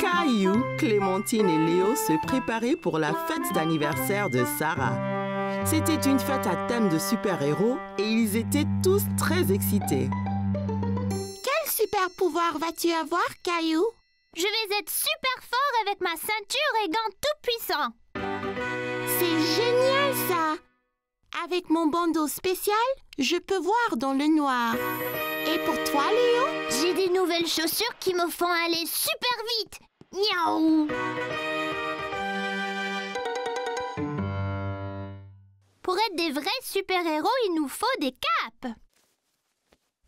Caillou, Clémentine et Léo se préparaient pour la fête d'anniversaire de Sarah. C'était une fête à thème de super-héros et ils étaient tous très excités. Quel super pouvoir vas-tu avoir, Caillou? Je vais être super fort avec ma ceinture et gants tout puissants. C'est génial, ça! Avec mon bandeau spécial, je peux voir dans le noir. Et pour toi, Léo? J'ai des nouvelles chaussures qui me font aller super vite. Miaou! Pour être des vrais super-héros, il nous faut des capes.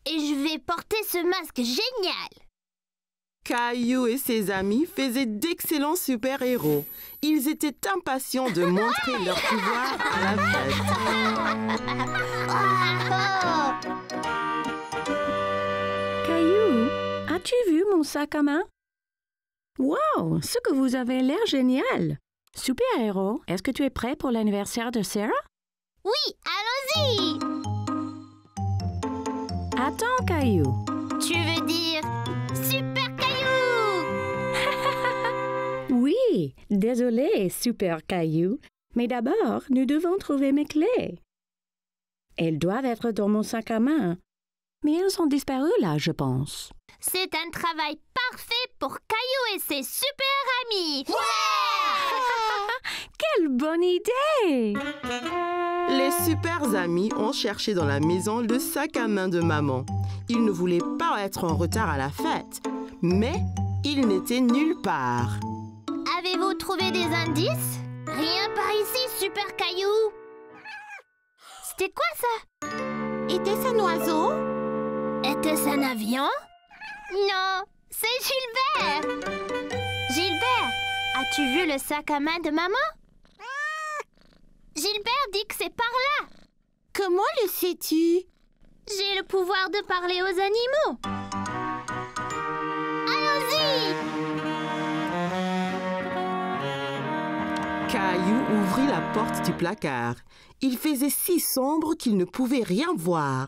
Et je vais porter ce masque génial. Caillou et ses amis faisaient d'excellents super-héros. Ils étaient impatients de montrer leur pouvoir à la fête. Caillou, as-tu vu mon sac à main? Wow, ce que vous avez l'air génial! Super-héros, est-ce que tu es prêt pour l'anniversaire de Sarah? Oui, allons-y! Attends, Caillou. Tu veux dire Super Caillou? Oui, désolé, Super Caillou. Mais d'abord, nous devons trouver mes clés. Elles doivent être dans mon sac à main. Mais elles sont disparues là, je pense. C'est un travail parfait pour Caillou et ses super amis. Quelle bonne idée! Les super amis ont cherché dans la maison le sac à main de maman. Ils ne voulaient pas être en retard à la fête, mais il n'était nulle part. Avez-vous trouvé des indices? Rien par ici, Super Caillou. C'était quoi ça? Était-ce un oiseau? Était-ce un avion? Non, c'est Gilbert. Gilbert, as-tu vu le sac à main de maman? Gilbert dit que c'est par là. Comment le sais-tu? J'ai le pouvoir de parler aux animaux. Allons-y! Caillou ouvrit la porte du placard. Il faisait si sombre qu'il ne pouvait rien voir.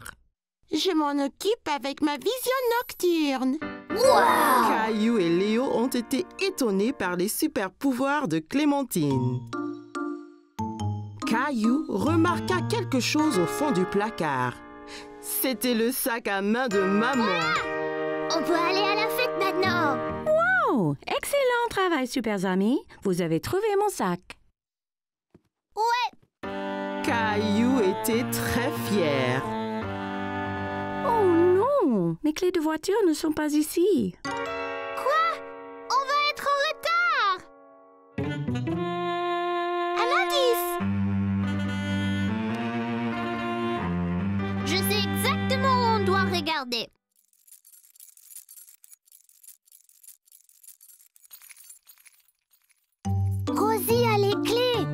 Je m'en occupe avec ma vision nocturne. Wow! Caillou et Léo ont été étonnés par les super pouvoirs de Clémentine. Caillou remarqua quelque chose au fond du placard. C'était le sac à main de maman. On peut aller à la fête maintenant. Oh, excellent travail, super amis. Vous avez trouvé mon sac. Ouais. Caillou était très fier. Oh non, mes clés de voiture ne sont pas ici. Quoi? On va être en retard. Un indice! Je sais exactement où on doit regarder. Rosie a les clés.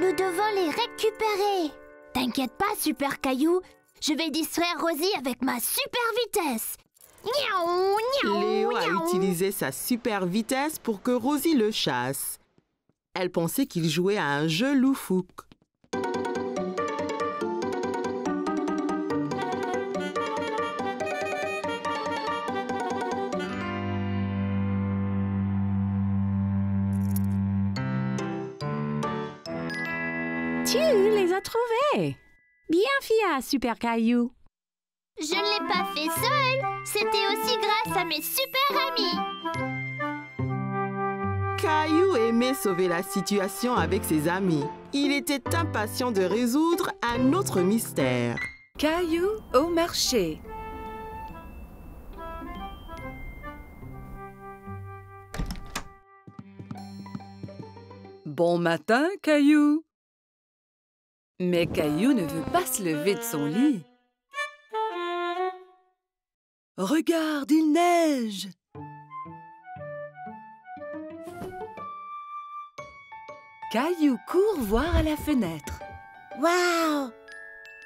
Nous devons les récupérer. T'inquiète pas, Super Caillou. Je vais distraire Rosie avec ma super vitesse. Miaou, miaou, Léo a miaou. utilisé sa super vitesse pour que Rosie le chasse. Elle pensait qu'il jouait à un jeu loufouk. Tu les as trouvés. Bien fier, super Caillou. Je ne l'ai pas fait seule. C'était aussi grâce à mes super amis. Caillou aimait sauver la situation avec ses amis. Il était impatient de résoudre un autre mystère. Caillou au marché. Bon matin, Caillou. Mais Caillou ne veut pas se lever de son lit. Regarde, il neige. Caillou court voir à la fenêtre. Waouh!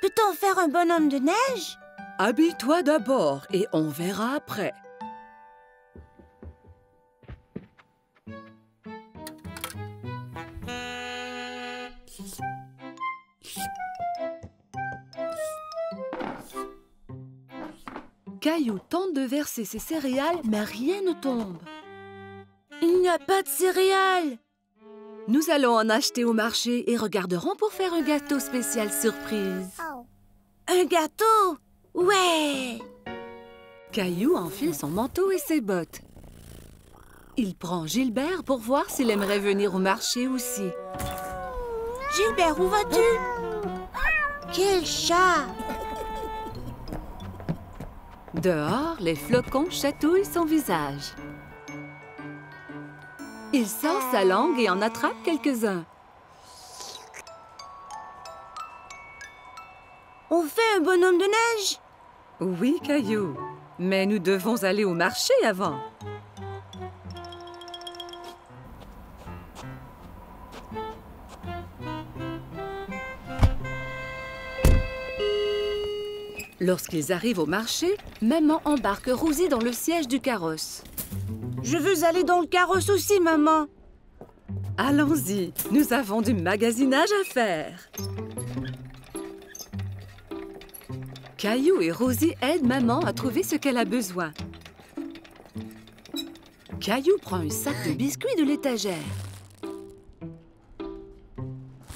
Peut-on faire un bonhomme de neige? Habille-toi d'abord et on verra après. Caillou tente de verser ses céréales, mais rien ne tombe. Il n'y a pas de céréales. Nous allons en acheter au marché et regarderons pour faire un gâteau spécial surprise. Un gâteau? Ouais! Caillou enfile son manteau et ses bottes. Il prend Gilbert pour voir s'il aimerait venir au marché aussi. Gilbert, où vas-tu? Quel chat! Dehors, les flocons chatouillent son visage. Il sort sa langue et en attrape quelques-uns. On fait un bonhomme de neige? Oui, Caillou, mais nous devons aller au marché avant. Lorsqu'ils arrivent au marché, maman embarque Rosie dans le siège du carrosse. Je veux aller dans le carrosse aussi, maman. Allons-y, nous avons du magasinage à faire. Caillou et Rosie aident maman à trouver ce qu'elle a besoin. Caillou prend un sac de biscuits de l'étagère.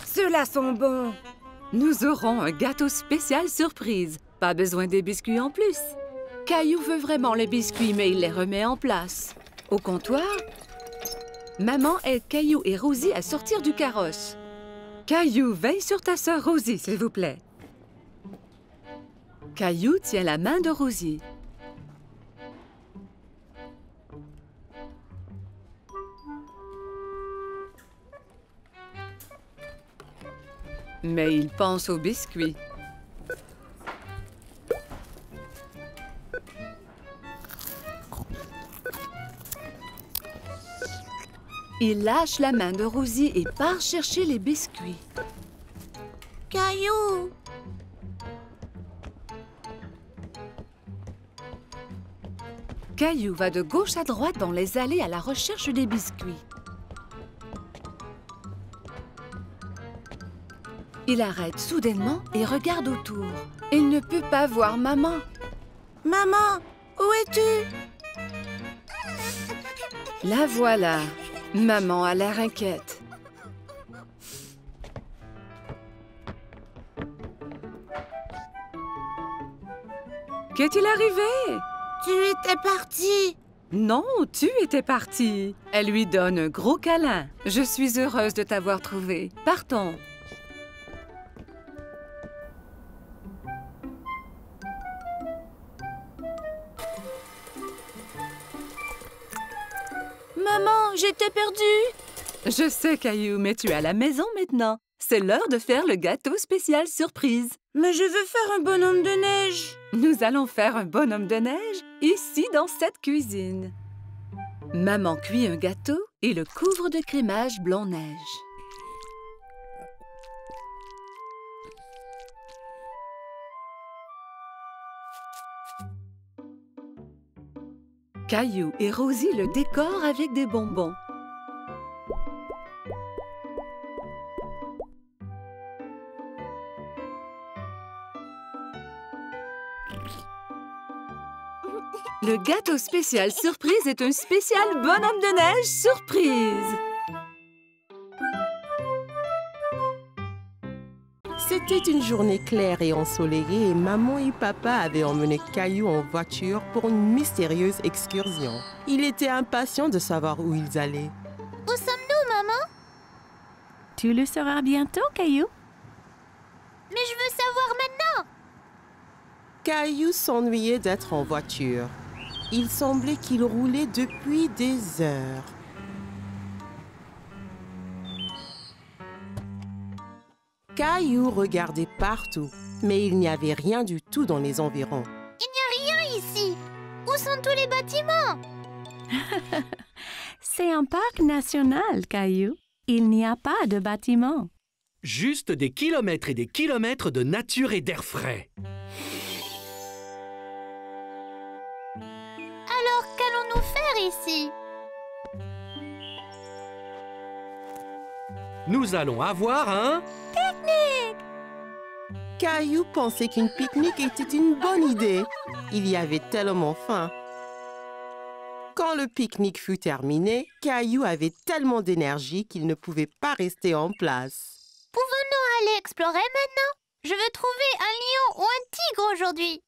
Ceux-là sont bons. Nous aurons un gâteau spécial surprise. Pas besoin des biscuits en plus. Caillou veut vraiment les biscuits, mais il les remet en place. Au comptoir, maman aide Caillou et Rosie à sortir du carrosse. Caillou, veille sur ta sœur Rosie, s'il vous plaît. Caillou tient la main de Rosie. Mais il pense aux biscuits. Il lâche la main de Rosie et part chercher les biscuits. Caillou! Caillou va de gauche à droite dans les allées à la recherche des biscuits. Il arrête soudainement et regarde autour. Il ne peut pas voir maman. Maman, où es-tu? La voilà. Maman a l'air inquiète. Qu'est-il arrivé? Tu étais partie. Non, tu étais partie. Elle lui donne un gros câlin. Je suis heureuse de t'avoir trouvé. Partons. Maman, j'étais perdue. Je sais, Caillou, mais tu es à la maison maintenant. C'est l'heure de faire le gâteau spécial surprise. Mais je veux faire un bonhomme de neige. Nous allons faire un bonhomme de neige ici dans cette cuisine. Maman cuit un gâteau et le couvre de crémage blanc-neige. Caillou et Rosie le décorent avec des bonbons. Le gâteau spécial surprise est un spécial bonhomme de neige surprise. C'était une journée claire et ensoleillée et maman et papa avaient emmené Caillou en voiture pour une mystérieuse excursion. Il était impatient de savoir où ils allaient. Où sommes-nous, maman? Tu le sauras bientôt, Caillou. Mais je veux savoir maintenant. Caillou s'ennuyait d'être en voiture. Il semblait qu'il roulait depuis des heures. Caillou regardait partout, mais il n'y avait rien du tout dans les environs. Il n'y a rien ici. Où sont tous les bâtiments? C'est un parc national, Caillou. Il n'y a pas de bâtiment. Juste des kilomètres et des kilomètres de nature et d'air frais. Alors, qu'allons-nous faire ici? Nous allons avoir un... Caillou pensait qu'une pique-nique était une bonne idée. Il y avait tellement faim. Quand le pique-nique fut terminé, Caillou avait tellement d'énergie qu'il ne pouvait pas rester en place. Pouvons-nous aller explorer maintenant? Je veux trouver un lion ou un tigre aujourd'hui.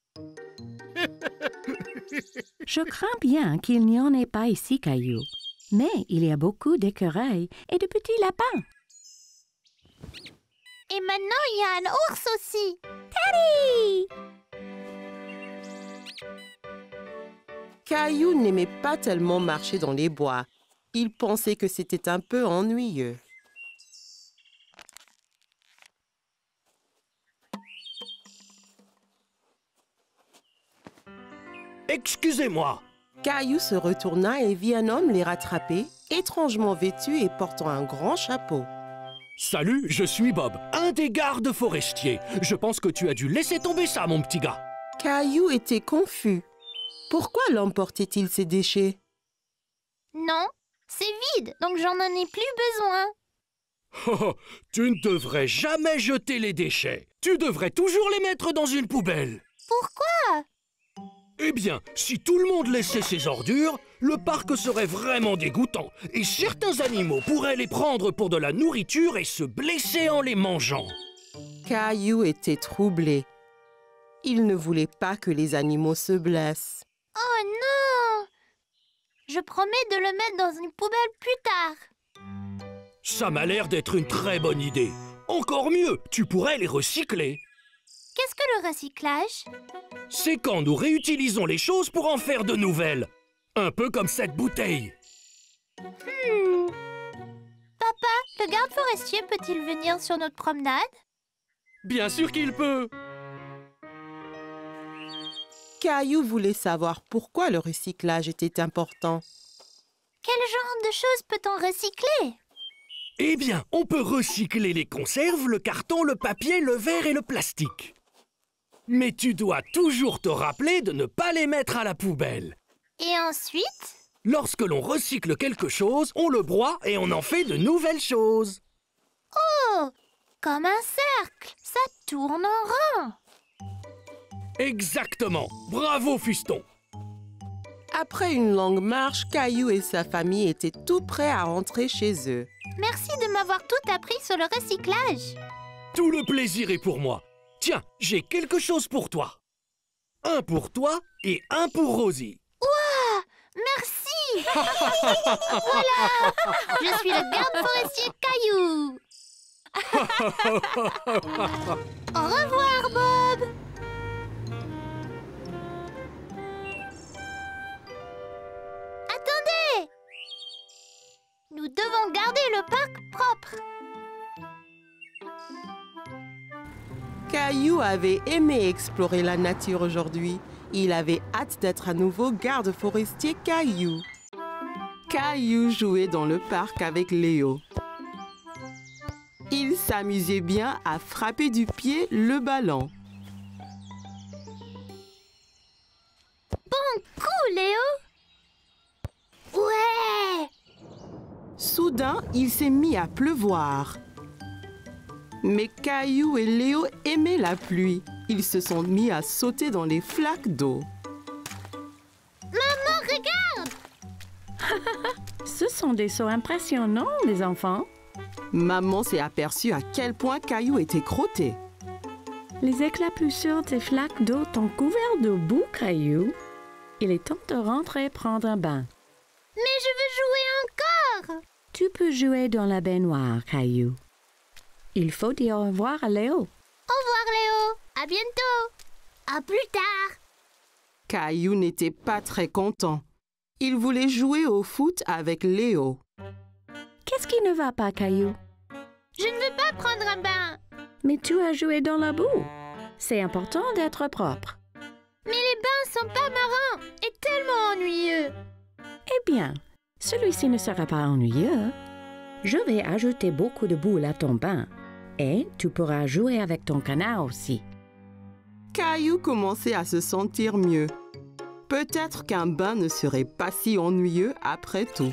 Je crains bien qu'il n'y en ait pas ici, Caillou. Mais il y a beaucoup d'écureuils et de petits lapins. Et maintenant, il y a un ours aussi. Teddy! Caillou n'aimait pas tellement marcher dans les bois. Il pensait que c'était un peu ennuyeux. Excusez-moi. Caillou se retourna et vit un homme les rattraper, étrangement vêtu et portant un grand chapeau. Salut, je suis Bob, un des gardes forestiers. Je pense que tu as dû laisser tomber ça, mon petit gars. Caillou était confus. Pourquoi l'homme portait-il ses déchets? Non, c'est vide, donc j'en ai plus besoin. Oh, tu ne devrais jamais jeter les déchets. Tu devrais toujours les mettre dans une poubelle. Pourquoi? Eh bien, si tout le monde laissait ses ordures, le parc serait vraiment dégoûtant et certains animaux pourraient les prendre pour de la nourriture et se blesser en les mangeant. Caillou était troublé. Il ne voulait pas que les animaux se blessent. Oh non! Je promets de le mettre dans une poubelle plus tard. Ça m'a l'air d'être une très bonne idée. Encore mieux, tu pourrais les recycler. Qu'est-ce que le recyclage? C'est quand nous réutilisons les choses pour en faire de nouvelles. Un peu comme cette bouteille. Papa, le garde forestier peut-il venir sur notre promenade? Bien sûr qu'il peut. Caillou voulait savoir pourquoi le recyclage était important. Quel genre de choses peut-on recycler? Eh bien, on peut recycler les conserves, le carton, le papier, le verre et le plastique. Mais tu dois toujours te rappeler de ne pas les mettre à la poubelle. Et ensuite? Lorsque l'on recycle quelque chose, on le broie et on en fait de nouvelles choses. Oh! Comme un cercle, ça tourne en rond. Exactement. Bravo, Fiston. Après une longue marche, Caillou et sa famille étaient tout prêts à rentrer chez eux. Merci de m'avoir tout appris sur le recyclage. Tout le plaisir est pour moi. Tiens, j'ai quelque chose pour toi. Un pour toi et un pour Rosie. Ouah! Merci! Voilà! Je suis le garde forestier Caillou. Au revoir, Bob! Attendez! Nous devons garder le parc propre. Caillou avait aimé explorer la nature aujourd'hui. Il avait hâte d'être à nouveau garde forestier Caillou. Caillou jouait dans le parc avec Léo. Il s'amusait bien à frapper du pied le ballon. Bon coup, Léo! Ouais! Soudain, il s'est mis à pleuvoir. Mais Caillou et Léo aimaient la pluie. Ils se sont mis à sauter dans les flaques d'eau. Maman, regarde! Ce sont des sauts impressionnants, les enfants. Maman s'est aperçue à quel point Caillou était crotté. Les éclaboussures des flaques d'eau t'ont couvert de boue, Caillou. Il est temps de rentrer prendre un bain. Mais je veux jouer encore! Tu peux jouer dans la baignoire, Caillou. Il faut dire au revoir à Léo. Au revoir, Léo. À bientôt. À plus tard. Caillou n'était pas très content. Il voulait jouer au foot avec Léo. Qu'est-ce qui ne va pas, Caillou? Je ne veux pas prendre un bain. Mais tu as joué dans la boue. C'est important d'être propre. Mais les bains sont pas marrants et tellement ennuyeux. Eh bien, celui-ci ne sera pas ennuyeux. Je vais ajouter beaucoup de boule à ton bain. Et tu pourras jouer avec ton canard aussi. Caillou commençait à se sentir mieux. Peut-être qu'un bain ne serait pas si ennuyeux après tout.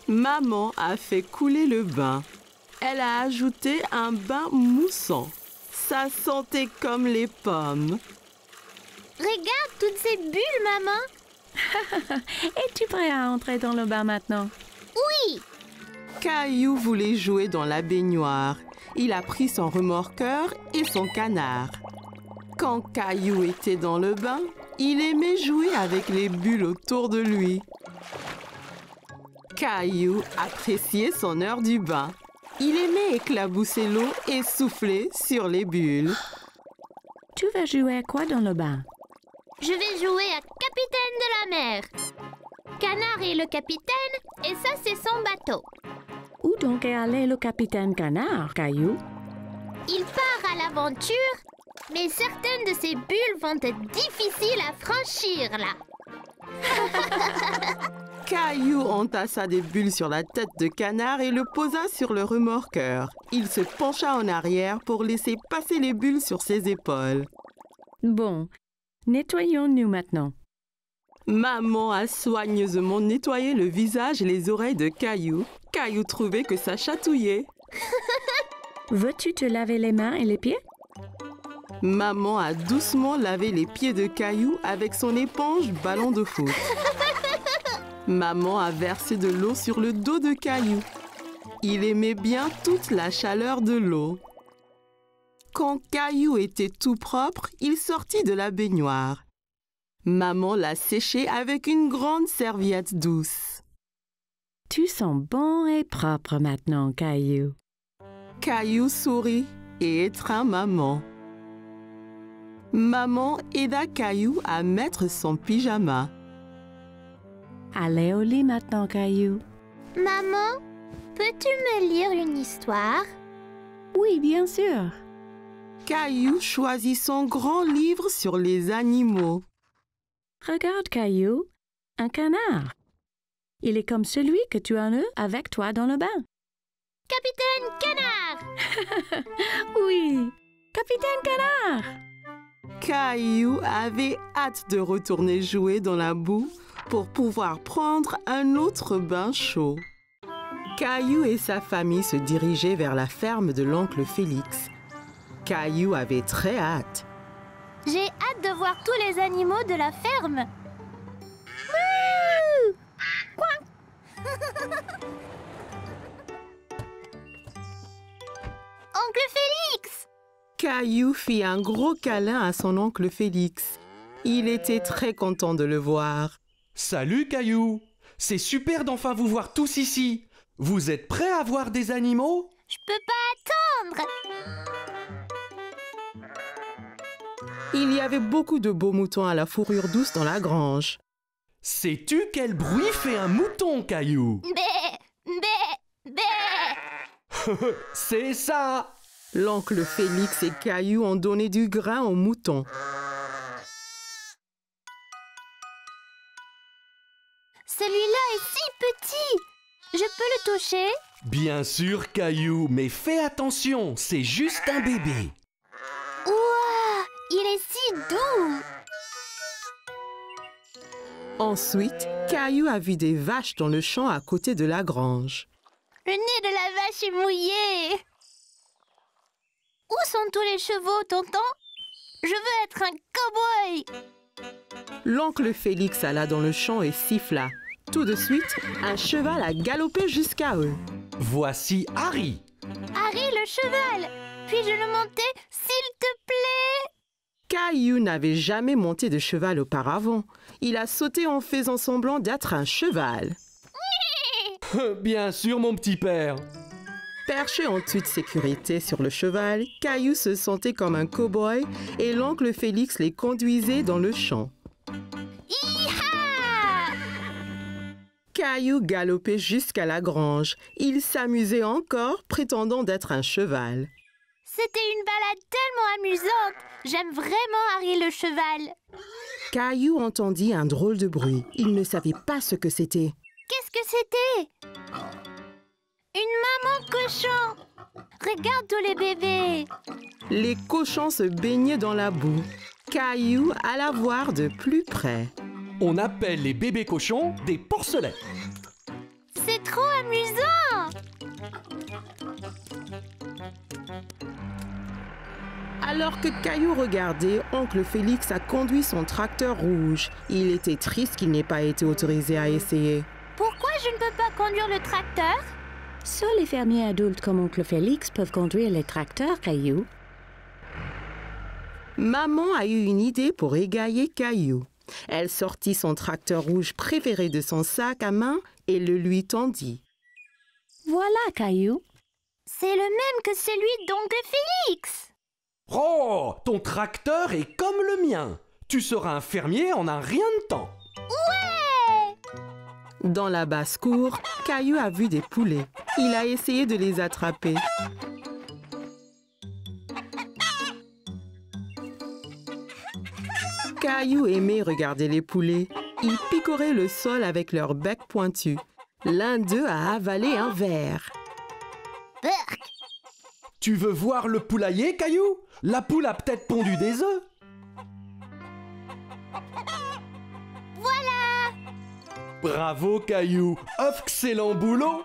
Maman a fait couler le bain. Elle a ajouté un bain moussant. Ça sentait comme les pommes. Regarde toutes ces bulles, maman. Es-tu prêt à entrer dans le bain maintenant? Oui! Caillou voulait jouer dans la baignoire. Il a pris son remorqueur et son canard. Quand Caillou était dans le bain, il aimait jouer avec les bulles autour de lui. Caillou appréciait son heure du bain. Il aimait éclabousser l'eau et souffler sur les bulles. Tu vas jouer à quoi dans le bain? Je vais jouer à capitaine de la mer. Canard est le capitaine et ça, c'est son bateau. Où donc est allé le capitaine Canard, Caillou? Il part à l'aventure, mais certaines de ces bulles vont être difficiles à franchir, là. Caillou entassa des bulles sur la tête de Canard et le posa sur le remorqueur. Il se pencha en arrière pour laisser passer les bulles sur ses épaules. Bon, nettoyons-nous maintenant. Maman a soigneusement nettoyé le visage et les oreilles de Caillou. Caillou trouvait que ça chatouillait. Veux-tu te laver les mains et les pieds? Maman a doucement lavé les pieds de Caillou avec son éponge ballon de foot. Maman a versé de l'eau sur le dos de Caillou. Il aimait bien toute la chaleur de l'eau. Quand Caillou était tout propre, il sortit de la baignoire. Maman l'a séché avec une grande serviette douce. Tu sens bon et propre maintenant, Caillou. Caillou sourit et étreint maman. Maman aida Caillou à mettre son pyjama. Allez au lit maintenant, Caillou. Maman, peux-tu me lire une histoire? Oui, bien sûr. Caillou choisit son grand livre sur les animaux. Regarde, Caillou, un canard. Il est comme celui que tu as eu avec toi dans le bain. Capitaine Canard! Oui, Capitaine Canard! Caillou avait hâte de retourner jouer dans la boue pour pouvoir prendre un autre bain chaud. Caillou et sa famille se dirigeaient vers la ferme de l'oncle Félix. Caillou avait très hâte. J'ai hâte de voir tous les animaux de la ferme. Wouh! Oncle Félix! Caillou fit un gros câlin à son oncle Félix. Il était très content de le voir. Salut Caillou! C'est super d'enfin vous voir tous ici. Vous êtes prêts à voir des animaux? Je peux pas attendre! Il y avait beaucoup de beaux moutons à la fourrure douce dans la grange. Sais-tu quel bruit fait un mouton, Caillou? Bé! Bé! Bé! C'est ça! L'oncle Félix et Caillou ont donné du grain aux moutons. Celui-là est si petit! Je peux le toucher? Bien sûr, Caillou, mais fais attention, c'est juste un bébé. Ouah! Il est si doux! Ensuite, Caillou a vu des vaches dans le champ à côté de la grange. Le nez de la vache est mouillé! Où sont tous les chevaux, tonton? Je veux être un cow-boy! L'oncle Félix alla dans le champ et siffla. Tout de suite, un cheval a galopé jusqu'à eux. Voici Harry. Harry le cheval! Puis-je le monter, s'il te plaît? Caillou n'avait jamais monté de cheval auparavant. Il a sauté en faisant semblant d'être un cheval. Bien sûr, mon petit père. Perché en toute sécurité sur le cheval, Caillou se sentait comme un cow-boy et l'oncle Félix les conduisait dans le champ. Hi-ha! Caillou galopait jusqu'à la grange. Il s'amusait encore, prétendant d'être un cheval. C'était une balade tellement amusante! J'aime vraiment Harry le cheval! Caillou entendit un drôle de bruit. Il ne savait pas ce que c'était. Qu'est-ce que c'était? Une maman cochon! Regarde tous les bébés! Les cochons se baignaient dans la boue. Caillou alla voir de plus près. On appelle les bébés cochons des porcelets. C'est trop amusant! Alors que Caillou regardait, oncle Félix a conduit son tracteur rouge. Il était triste qu'il n'ait pas été autorisé à essayer. Pourquoi je ne peux pas conduire le tracteur? Seuls les fermiers adultes comme oncle Félix peuvent conduire les tracteurs, Caillou. Maman a eu une idée pour égayer Caillou. Elle sortit son tracteur rouge préféré de son sac à main et le lui tendit. Voilà, Caillou. C'est le même que celui d'oncle Félix. Oh, ton tracteur est comme le mien. Tu seras un fermier en un rien de temps. Ouais! Dans la basse-cour, Caillou a vu des poulets. Il a essayé de les attraper. Caillou aimait regarder les poulets. Ils picoraient le sol avec leur bec pointu. L'un d'eux a avalé un verre. Burk. Tu veux voir le poulailler, Caillou? La poule a peut-être pondu des œufs. Voilà! Bravo, Caillou. Excellent boulot.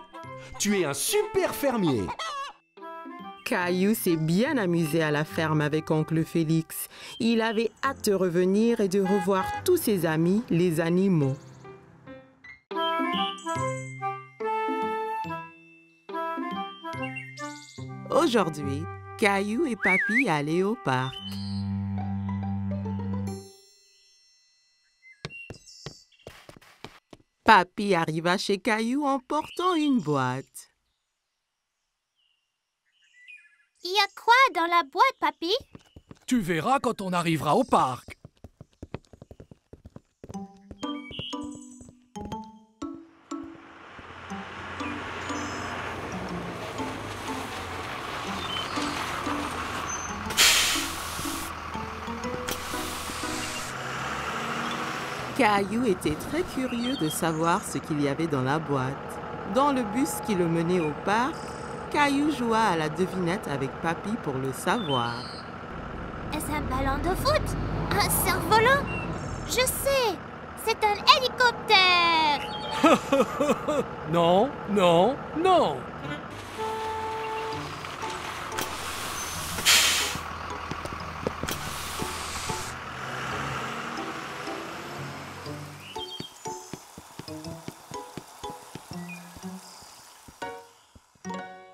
Tu es un super fermier. Caillou s'est bien amusé à la ferme avec oncle Félix. Il avait hâte de revenir et de revoir tous ses amis, les animaux. Aujourd'hui, Caillou et Papy allaient au parc. Papy arriva chez Caillou en portant une boîte. Il y a quoi dans la boîte, papy? Tu verras quand on arrivera au parc. Caillou était très curieux de savoir ce qu'il y avait dans la boîte. Dans le bus qui le menait au parc, Caillou joua à la devinette avec Papy pour le savoir. Est-ce un ballon de foot? Un cerf-volant? Je sais! C'est un hélicoptère! Non, non, non.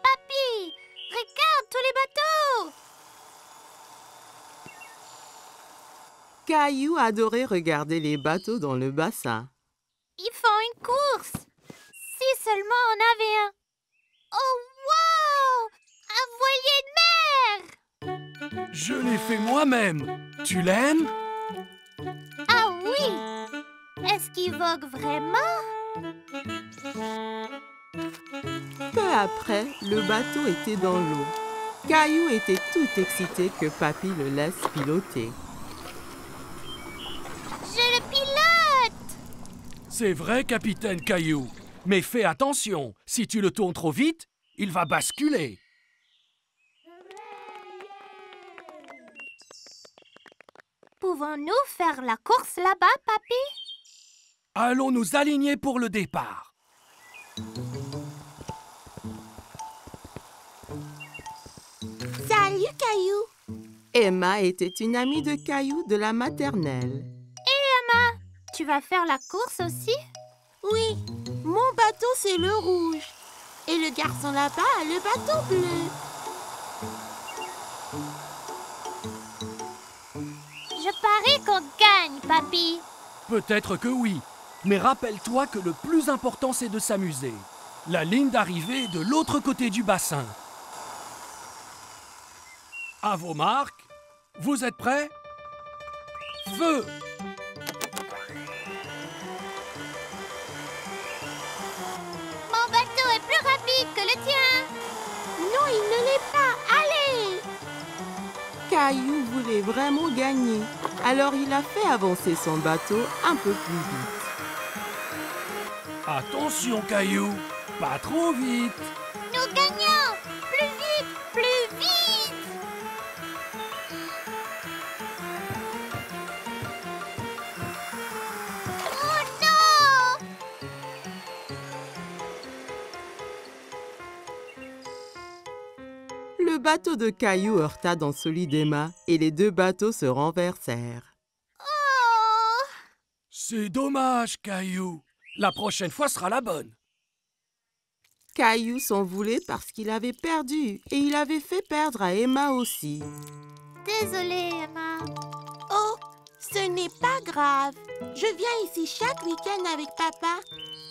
Papy! Regarde tous les bateaux! Caillou adorait regarder les bateaux dans le bassin. Ils font une course! Si seulement on avait un... Oh, wow! Un voilier de mer! Je l'ai fait moi-même. Tu l'aimes? Ah oui! Est-ce qu'il vogue vraiment? Peu après, le bateau était dans l'eau. Caillou était tout excité que Papy le laisse piloter. Je le pilote! C'est vrai, capitaine Caillou. Mais fais attention, si tu le tournes trop vite, il va basculer. Pouvons-nous faire la course là-bas, papy? Allons nous aligner pour le départ. Salut, Caillou. Emma était une amie de Caillou de la maternelle. Tu vas faire la course aussi? Oui, mon bateau, c'est le rouge. Et le garçon là-bas a le bateau bleu. Je parie qu'on gagne, papy. Peut-être que oui, mais rappelle-toi que le plus important, c'est de s'amuser. La ligne d'arrivée est de l'autre côté du bassin. À vos marques, vous êtes prêts? Feu! Mon bateau est plus rapide que le tien. Non, il ne l'est pas. Allez! Caillou voulait vraiment gagner, alors il a fait avancer son bateau un peu plus vite. Attention, Caillou, pas trop vite. Nous gagnons! Plus vite, plus vite! Oh non! Le Le bateau de Caillou heurta dans celui d'Emma et les deux bateaux se renversèrent. Oh! C'est dommage, Caillou. La prochaine fois sera la bonne. Caillou s'en voulait parce qu'il avait perdu et il avait fait perdre à Emma aussi. Désolée, Emma. Oh, ce n'est pas grave. Je viens ici chaque week-end avec papa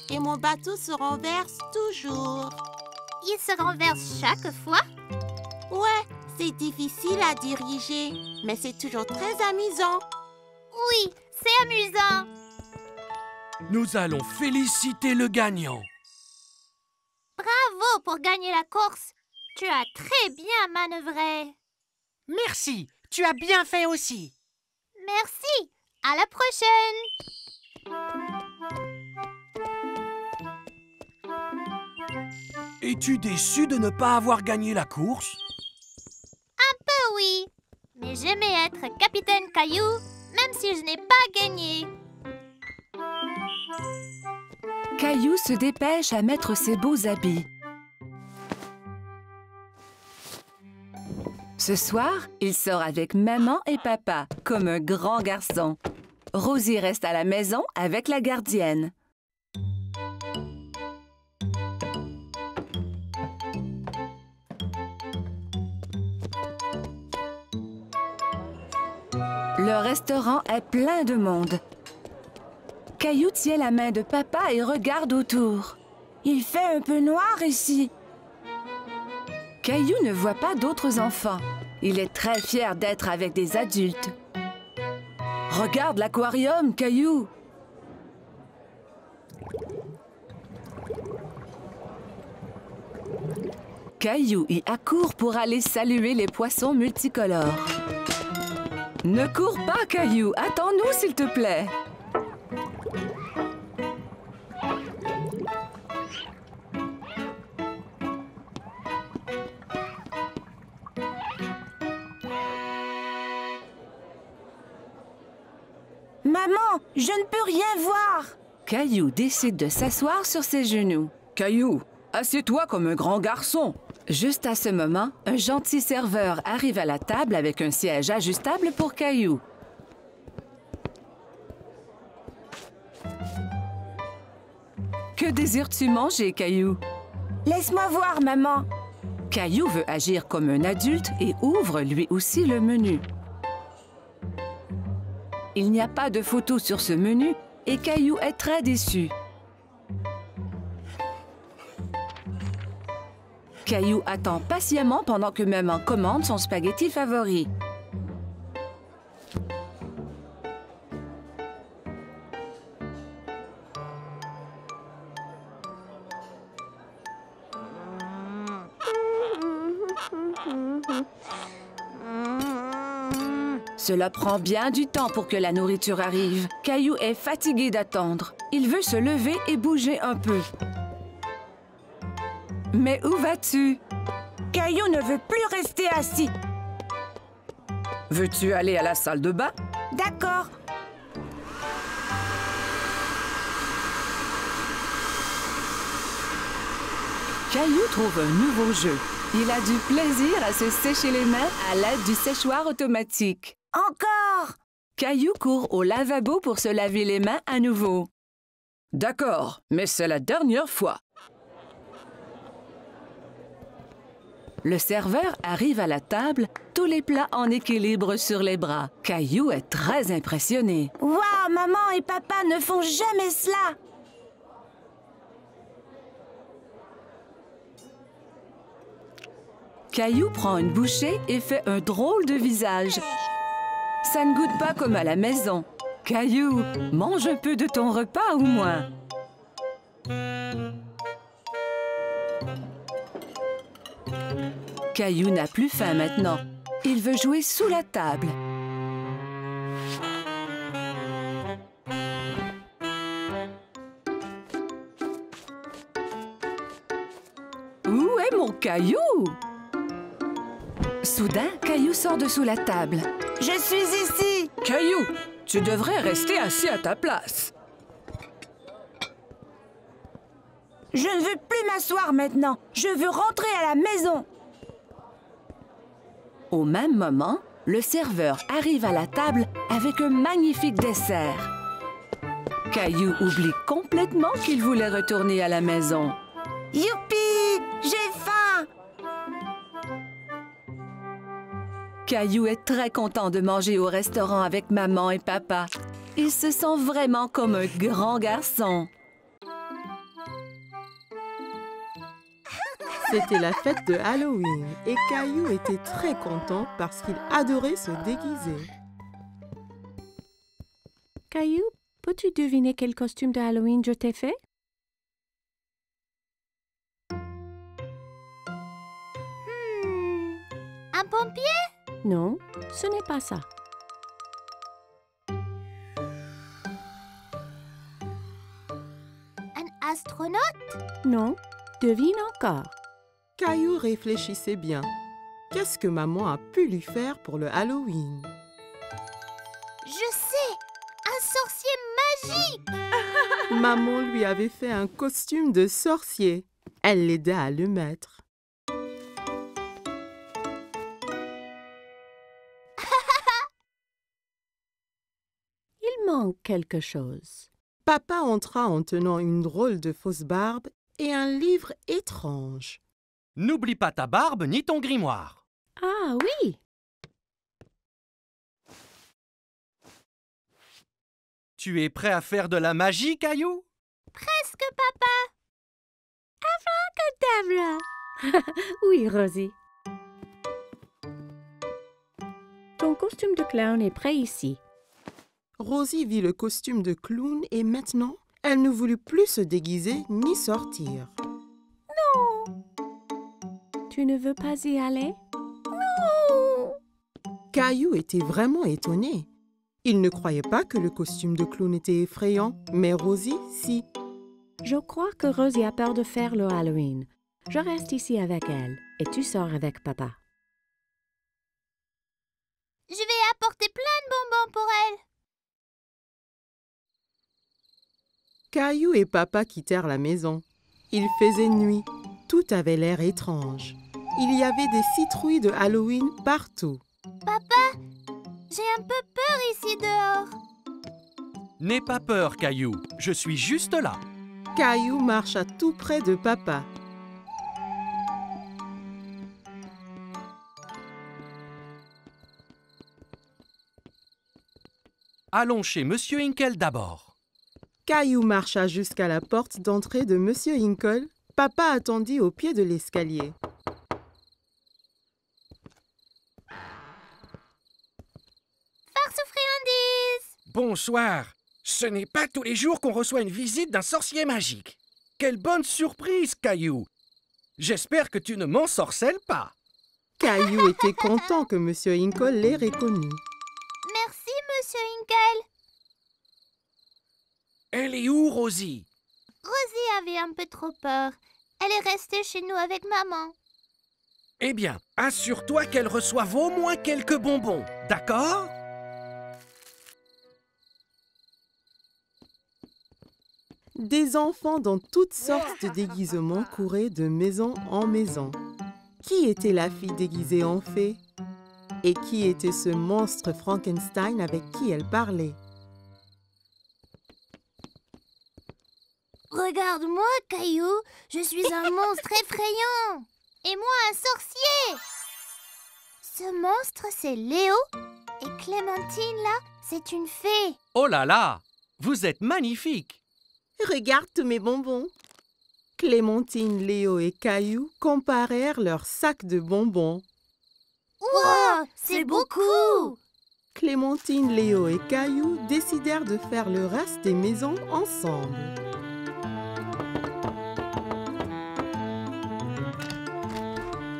et mon bateau se renverse toujours. Il se renverse chaque fois? Ouais, c'est difficile à diriger, mais c'est toujours très amusant. Oui, c'est amusant. Nous allons féliciter le gagnant. Bravo pour gagner la course. Tu as très bien manœuvré. Merci, tu as bien fait aussi. Merci. À la prochaine. Es-tu déçu de ne pas avoir gagné la course? Oui, mais j'aimais être capitaine Caillou, même si je n'ai pas gagné. Caillou se dépêche à mettre ses beaux habits. Ce soir, il sort avec maman et papa, comme un grand garçon. Rosie reste à la maison avec la gardienne. Le restaurant est plein de monde. Caillou tient la main de papa et regarde autour. Il fait un peu noir ici. Caillou ne voit pas d'autres enfants. Il est très fier d'être avec des adultes. Regarde l'aquarium, Caillou. Caillou y accourt pour aller saluer les poissons multicolores. Ne cours pas, Caillou. Attends-nous, s'il te plaît. Maman, je ne peux rien voir. Caillou décide de s'asseoir sur ses genoux. Caillou, assieds-toi comme un grand garçon. Juste à ce moment, un gentil serveur arrive à la table avec un siège ajustable pour Caillou. Que désires-tu manger, Caillou? Laisse-moi voir, maman. Caillou veut agir comme un adulte et ouvre lui aussi le menu. Il n'y a pas de photo sur ce menu et Caillou est très déçu. Caillou attend patiemment pendant que maman commande son spaghetti favori. Cela prend bien du temps pour que la nourriture arrive. Caillou est fatigué d'attendre. Il veut se lever et bouger un peu. Mais où vas-tu? Caillou ne veut plus rester assis. Veux-tu aller à la salle de bain? D'accord. Caillou trouve un nouveau jeu. Il a du plaisir à se sécher les mains à l'aide du séchoir automatique. Encore! Caillou court au lavabo pour se laver les mains à nouveau. D'accord, mais c'est la dernière fois. Le serveur arrive à la table, tous les plats en équilibre sur les bras. Caillou est très impressionné. Waouh, maman et papa ne font jamais cela! Caillou prend une bouchée et fait un drôle de visage. Ça ne goûte pas comme à la maison. Caillou, mange un peu de ton repas au moins. Caillou n'a plus faim maintenant. Il veut jouer sous la table. Où est mon Caillou? Soudain, Caillou sort de sous la table. Je suis ici! Caillou, tu devrais rester assis à ta place. Je ne veux plus m'asseoir maintenant. Je veux rentrer à la maison. Au même moment, le serveur arrive à la table avec un magnifique dessert. Caillou oublie complètement qu'il voulait retourner à la maison. Youpi! J'ai faim! Caillou est très content de manger au restaurant avec maman et papa. Il se sent vraiment comme un grand garçon. C'était la fête de Halloween et Caillou était très content parce qu'il adorait se déguiser. Caillou, peux-tu deviner quel costume de Halloween je t'ai fait? Un pompier? Non, ce n'est pas ça. Un astronaute? Non, devine encore. Caillou réfléchissait bien. Qu'est-ce que maman a pu lui faire pour le Halloween? Je sais! Un sorcier magique! Maman lui avait fait un costume de sorcier. Elle l'aida à le mettre. Il manque quelque chose. Papa entra en tenant une drôle de fausse barbe et un livre étrange. N'oublie pas ta barbe ni ton grimoire. Ah oui! Tu es prêt à faire de la magie, Caillou? Presque, papa! Abracadabra! Oui, Rosie. Ton costume de clown est prêt ici. Rosie vit le costume de clown et maintenant, elle ne voulut plus se déguiser ni sortir. Tu ne veux pas y aller? Caillou était vraiment étonné. Il ne croyait pas que le costume de clown était effrayant, mais Rosie, si. Je crois que Rosie a peur de faire le Halloween. Je reste ici avec elle et tu sors avec papa. Je vais apporter plein de bonbons pour elle. Caillou et papa quittèrent la maison. Il faisait nuit. Tout avait l'air étrange. Il y avait des citrouilles de Halloween partout. Papa, j'ai un peu peur ici dehors. N'aie pas peur, Caillou. Je suis juste là. Caillou marcha tout près de papa. Allons chez Monsieur Hinkle d'abord. Caillou marcha jusqu'à la porte d'entrée de Monsieur Hinkle. Papa attendit au pied de l'escalier. Farce aux friandises! Bonsoir. Ce n'est pas tous les jours qu'on reçoit une visite d'un sorcier magique. Quelle bonne surprise, Caillou. J'espère que tu ne m'ensorcelles pas. Caillou était content que Monsieur Hinkle l'ait reconnu. Merci, Monsieur Hinkle. Elle est où, Rosie? Rosie avait un peu trop peur. Elle est restée chez nous avec maman. Eh bien, assure-toi qu'elle reçoive au moins quelques bonbons, d'accord? Des enfants dans toutes sortes de déguisements couraient de maison en maison. Qui était la fille déguisée en fée? Et qui était ce monstre Frankenstein avec qui elle parlait? Regarde-moi, Caillou. Je suis un monstre effrayant. Et moi, un sorcier. Ce monstre, c'est Léo. Et Clémentine, là, c'est une fée. Oh là là! Vous êtes magnifique! Regarde tous mes bonbons. Clémentine, Léo et Caillou comparèrent leurs sacs de bonbons. Wow, c'est beaucoup. Clémentine, Léo et Caillou décidèrent de faire le reste des maisons ensemble.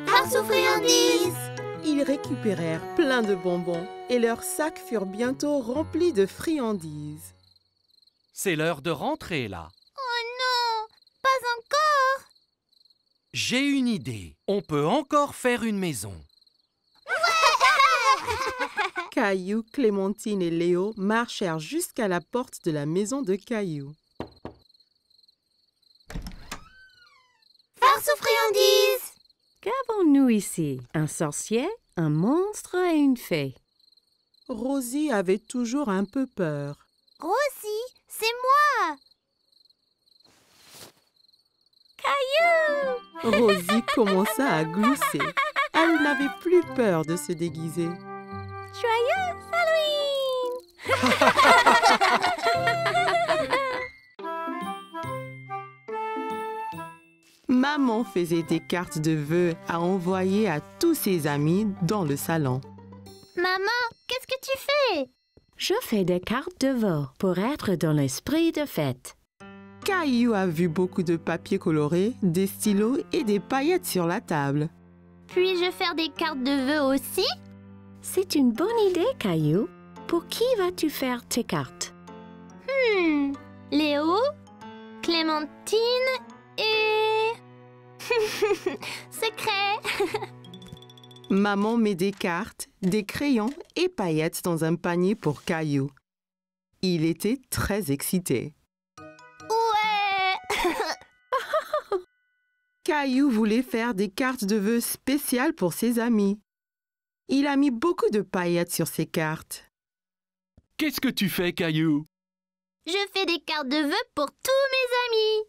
Farce aux friandises. Ils récupérèrent plein de bonbons et leurs sacs furent bientôt remplis de friandises. C'est l'heure de rentrer, là. Oh non, pas encore. J'ai une idée. On peut encore faire une maison. Caillou, Clémentine et Léo marchèrent jusqu'à la porte de la maison de Caillou. Farce aux friandises. Qu'avons-nous ici? Un sorcier un monstre et une fée. Rosie avait toujours un peu peur. Rosie, c'est moi! Caillou! Rosie commença à glousser. Elle n'avait plus peur de se déguiser. Joyeux Halloween! Maman faisait des cartes de vœux à envoyer à tous ses amis dans le salon. Maman, qu'est-ce que tu fais? Je fais des cartes de vœux pour être dans l'esprit de fête. Caillou a vu beaucoup de papier coloré, des stylos et des paillettes sur la table. Puis-je faire des cartes de vœux aussi? C'est une bonne idée, Caillou. Pour qui vas-tu faire tes cartes? Léo, Clémentine et... Secret! Maman met des cartes, des crayons et paillettes dans un panier pour Caillou. Il était très excité. Ouais! Caillou voulait faire des cartes de vœux spéciales pour ses amis. Il a mis beaucoup de paillettes sur ses cartes. Qu'est-ce que tu fais, Caillou? Je fais des cartes de vœux pour tous mes amis.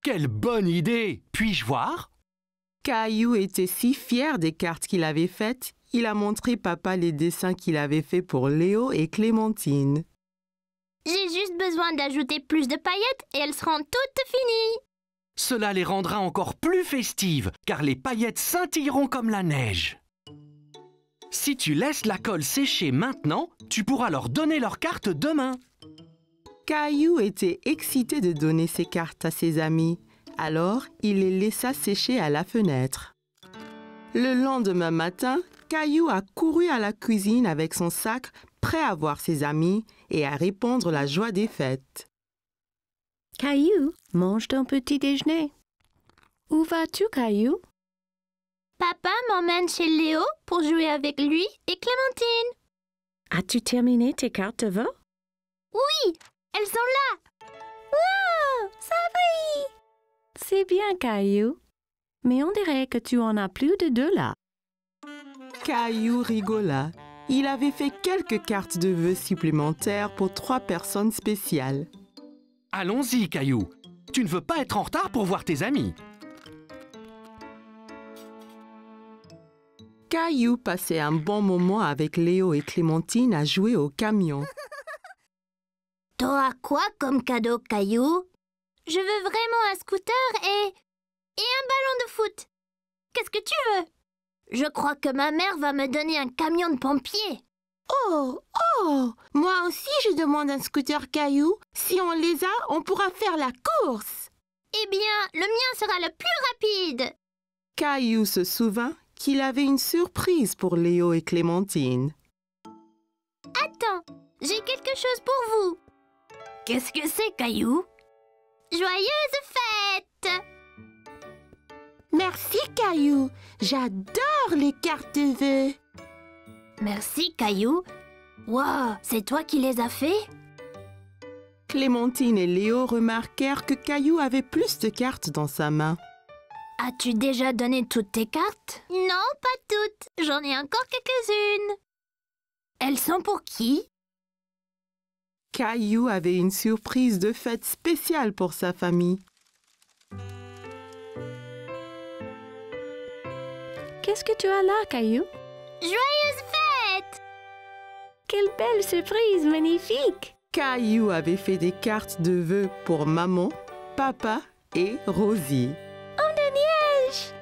Quelle bonne idée! Puis-je voir? Caillou était si fier des cartes qu'il avait faites, il a montré papa les dessins qu'il avait faits pour Léo et Clémentine. J'ai juste besoin d'ajouter plus de paillettes et elles seront toutes finies. Cela les rendra encore plus festives, car les paillettes scintilleront comme la neige. Si tu laisses la colle sécher maintenant, tu pourras leur donner leurs cartes demain. Caillou était excité de donner ses cartes à ses amis, alors il les laissa sécher à la fenêtre. Le lendemain matin, Caillou a couru à la cuisine avec son sac, prêt à voir ses amis et à répandre la joie des fêtes. Caillou, mange ton petit déjeuner. Où vas-tu, Caillou? Papa m'emmène chez Léo pour jouer avec lui et Clémentine. As-tu terminé tes cartes de vœux? Oui, elles sont là. Wow, ça brille. C'est bien, Caillou. Mais on dirait que tu en as plus de 2 là. Caillou rigola. Il avait fait quelques cartes de vœux supplémentaires pour 3 personnes spéciales. Allons-y, Caillou. Tu ne veux pas être en retard pour voir tes amis. Caillou passait un bon moment avec Léo et Clémentine à jouer au camion. T'auras quoi comme cadeau, Caillou? Je veux vraiment un scooter et un ballon de foot. Qu'est-ce que tu veux? Je crois que ma mère va me donner un camion de pompier. Oh, moi aussi je demande un scooter Caillou. Si on les a, on pourra faire la course. Eh bien, le mien sera le plus rapide. Caillou se souvint qu'il avait une surprise pour Léo et Clémentine. Attends, j'ai quelque chose pour vous. Qu'est-ce que c'est, Caillou? Joyeuse fête! Merci Caillou, j'adore les cartes de vœux. Merci, Caillou. Wow, c'est toi qui les as fait? Clémentine et Léo remarquèrent que Caillou avait plus de cartes dans sa main. As-tu déjà donné toutes tes cartes? Non, pas toutes. J'en ai encore quelques-unes. Elles sont pour qui? Caillou avait une surprise de fête spéciale pour sa famille. Qu'est-ce que tu as là, Caillou? Joyeuse fête! Quelle belle surprise magnifique! Caillou avait fait des cartes de vœux pour maman, papa et Rosie.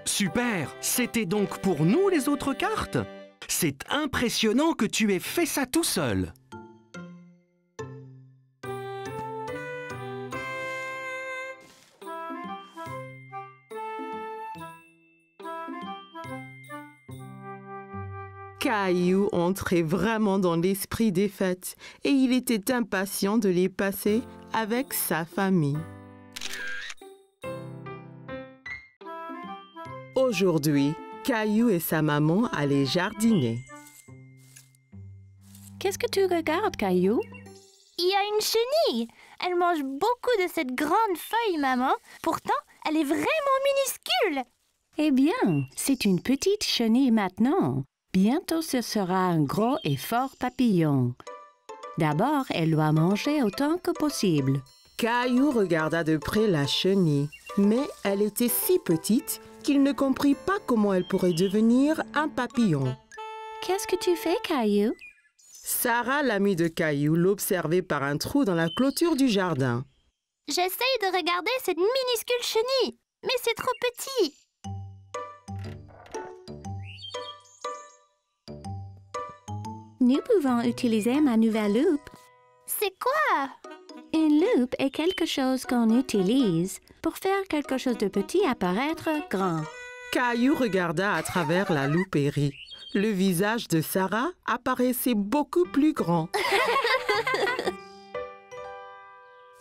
Super! C'était donc pour nous les autres cartes? C'est impressionnant que tu aies fait ça tout seul. Caillou entrait vraiment dans l'esprit des fêtes et il était impatient de les passer avec sa famille. Aujourd'hui, Caillou et sa maman allaient jardiner. Qu'est-ce que tu regardes, Caillou? Il y a une chenille. Elle mange beaucoup de cette grande feuille, maman. Pourtant, elle est vraiment minuscule. Eh bien, c'est une petite chenille maintenant. Bientôt, ce sera un gros et fort papillon. D'abord, elle doit manger autant que possible. Caillou regarda de près la chenille, mais elle était si petite qu'il ne comprit pas comment elle pourrait devenir un papillon. Qu'est-ce que tu fais, Caillou? Sarah, l'amie de Caillou, l'observait par un trou dans la clôture du jardin. J'essaye de regarder cette minuscule chenille, mais c'est trop petit. Nous pouvons utiliser ma nouvelle loupe. C'est quoi? Une loupe est quelque chose qu'on utilise pour faire quelque chose de petit apparaître grand. Caillou regarda à travers la loupe et rit. Le visage de Sarah apparaissait beaucoup plus grand.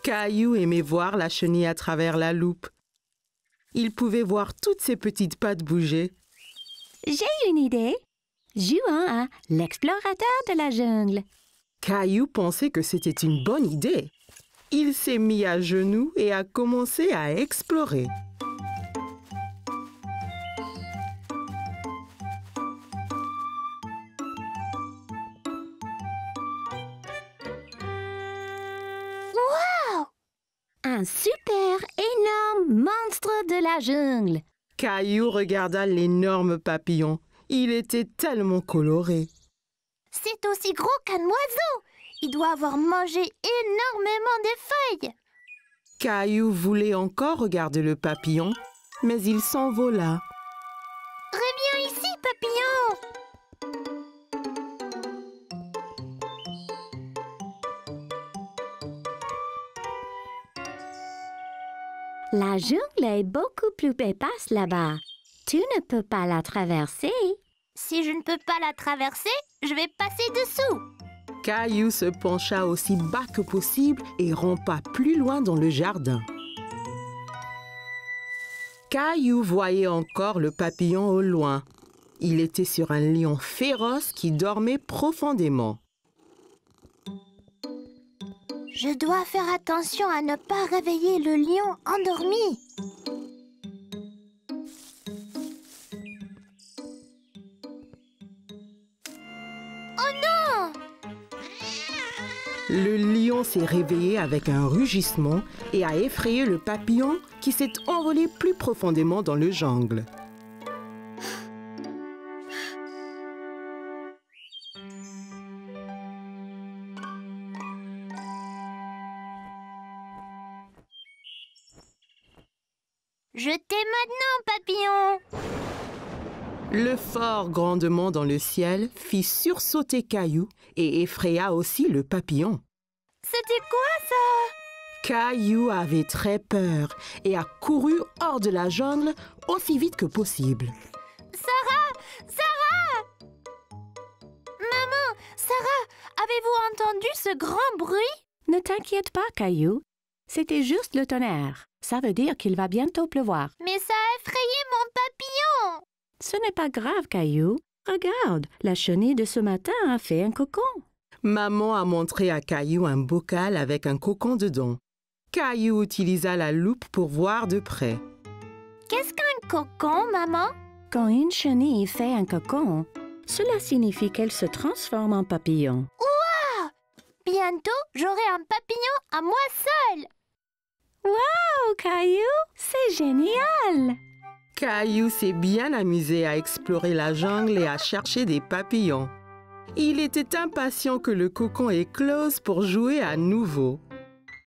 Caillou aimait voir la chenille à travers la loupe. Il pouvait voir toutes ses petites pattes bouger. J'ai une idée. Jouons à l'explorateur de la jungle. Caillou pensait que c'était une bonne idée. Il s'est mis à genoux et a commencé à explorer. Un super énorme monstre de la jungle. Caillou regarda l'énorme papillon. Il était tellement coloré. C'est aussi gros qu'un oiseau. Il doit avoir mangé énormément de feuilles. Caillou voulait encore regarder le papillon, mais il s'envola. Reviens ici, papillon. La jungle est beaucoup plus épaisse là-bas. Tu ne peux pas la traverser. Si je ne peux pas la traverser, je vais passer dessous. Caillou se pencha aussi bas que possible et rampa plus loin dans le jardin. Caillou voyait encore le papillon au loin. Il était sur un lion féroce qui dormait profondément. Je dois faire attention à ne pas réveiller le lion endormi. Oh non! Le lion s'est réveillé avec un rugissement et a effrayé le papillon qui s'est envolé plus profondément dans le jungle. Je t'aime maintenant, papillon. Le fort grondement dans le ciel fit sursauter Caillou et effraya aussi le papillon. C'était quoi ça? Caillou avait très peur et a couru hors de la jungle aussi vite que possible. Sarah! Sarah! Maman, Sarah, avez-vous entendu ce grand bruit? Ne t'inquiète pas, Caillou. C'était juste le tonnerre. Ça veut dire qu'il va bientôt pleuvoir. Mais ça a effrayé mon papillon! Ce n'est pas grave, Caillou. Regarde, la chenille de ce matin a fait un cocon. Maman a montré à Caillou un bocal avec un cocon dedans. Caillou utilisa la loupe pour voir de près. Qu'est-ce qu'un cocon, maman? Quand une chenille fait un cocon, cela signifie qu'elle se transforme en papillon. Ouah! Bientôt, j'aurai un papillon à moi seule! Wow, Caillou, c'est génial! Caillou s'est bien amusé à explorer la jungle et à chercher des papillons. Il était impatient que le cocon éclose pour jouer à nouveau.